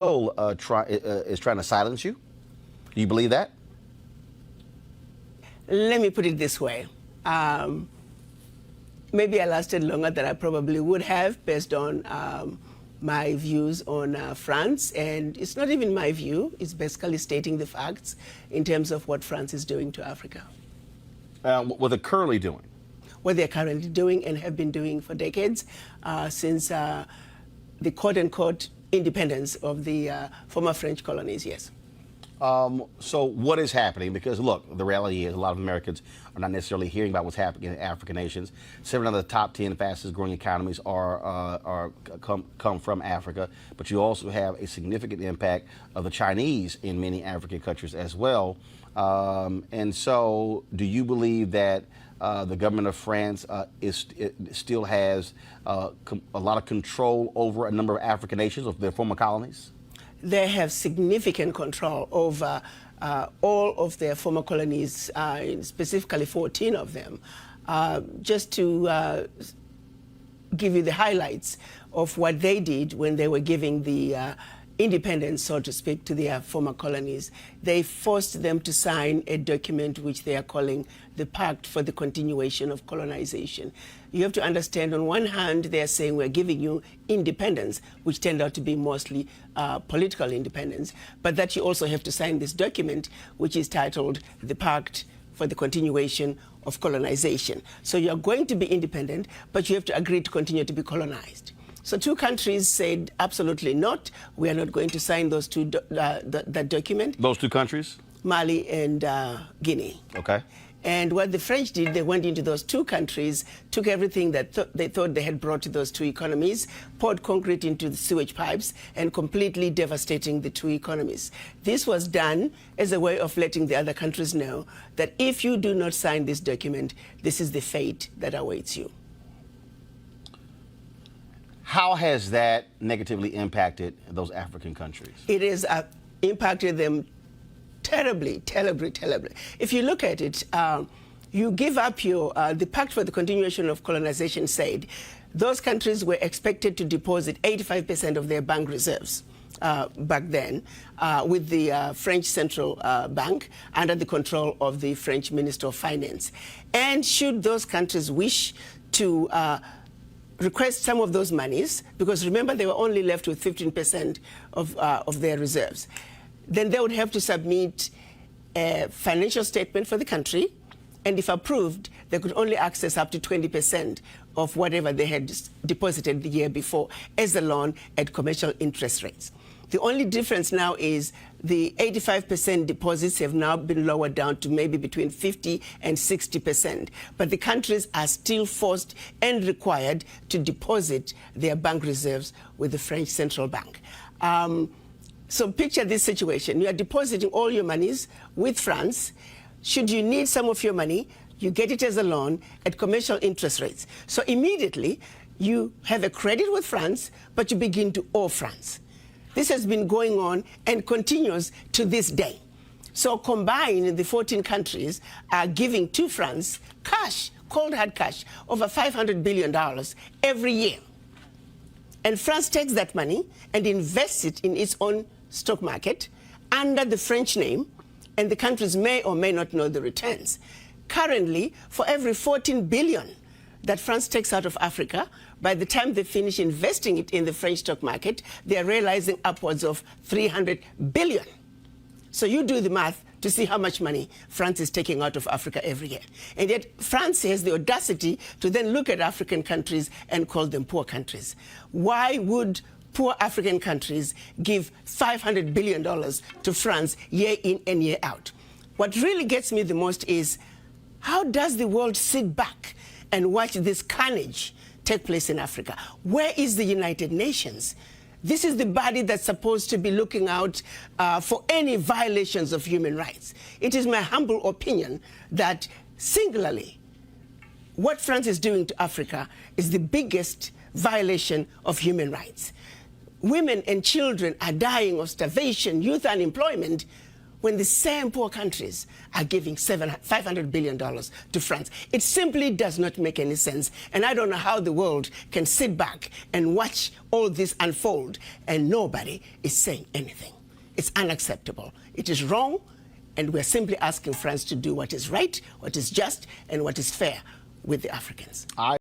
is trying to silence you? Do you believe that? Let me put it this way. Maybe I lasted longer than I probably would have based on my views on France. And it's not even my view. It's basically stating the facts in terms of what France is doing to Africa. What they're currently doing? What they're currently doing and have been doing for decades since the quote-unquote independence of the former French colonies, yes. So what is happening? Because look, the reality is a lot of Americans are not necessarily hearing about what's happening in African nations. 7 of the top 10 fastest growing economies come from Africa, but you also have a significant impact of the Chinese in many African countries as well. And so do you believe that the government of France still has a lot of control over a number of African nations, of their former colonies? They have significant control over all of their former colonies, specifically 14 of them. Just to give you the highlights of what they did when they were giving the independence, so to speak, to their former colonies. They forced them to sign a document which they are calling the Pact for the Continuation of Colonization. You have to understand, on one hand, they are saying we're giving you independence, which turned out to be mostly political independence, but that you also have to sign this document, which is titled the Pact for the Continuation of Colonization. So you're going to be independent, but you have to agree to continue to be colonized. So 2 countries said absolutely not. We are not going to sign those that document. Those 2 countries? Mali and Guinea. Okay. And what the French did, they went into those 2 countries, took everything that they thought they had brought to those 2 economies, poured concrete into the sewage pipes, and completely devastating the 2 economies. This was done as a way of letting the other countries know that if you do not sign this document, this is the fate that awaits you. How has that negatively impacted those African countries? It has impacted them terribly, terribly, terribly. If you look at it, you give up your, the Pact for the Continuation of Colonization said those countries were expected to deposit 85% of their bank reserves back then with the French Central Bank under the control of the French Minister of Finance. And should those countries wish to request some of those monies, because remember they were only left with 15% of their reserves, then they would have to submit a financial statement for the country, and if approved, they could only access up to 20% of whatever they had deposited the year before as a loan at commercial interest rates. The only difference now is the 85% deposits have now been lowered down to maybe between 50 and 60%. But the countries are still forced and required to deposit their bank reserves with the French Central Bank. So picture this situation. You are depositing all your monies with France. Should you need some of your money, you get it as a loan at commercial interest rates. So immediately, you have a credit with France, but you begin to owe France. This has been going on and continues to this day. So combined, the 14 countries are giving to France cash, cold hard cash, over $500 billion every year. And France takes that money and invests it in its own stock market under the French name, and the countries may or may not know the returns. Currently, for every 14 billion that France takes out of Africa, by the time they finish investing it in the French stock market, they are realizing upwards of 300 billion. So you do the math to see how much money France is taking out of Africa every year. And yet France has the audacity to then look at African countries and call them poor countries. Why would poor African countries give $500 billion to France year in and year out? What really gets me the most is, how does the world sit back and watch this carnage take place in Africa? Where is the United Nations? This is the body that's supposed to be looking out for any violations of human rights. It is my humble opinion that singularly, what France is doing to Africa is the biggest violation of human rights. Women and children are dying of starvation, youth unemployment, when the same poor countries are giving $500 billion to France. It simply does not make any sense. And I don't know how the world can sit back and watch all this unfold and nobody is saying anything. It's unacceptable. It is wrong, and we're simply asking France to do what is right, what is just, and what is fair with the Africans.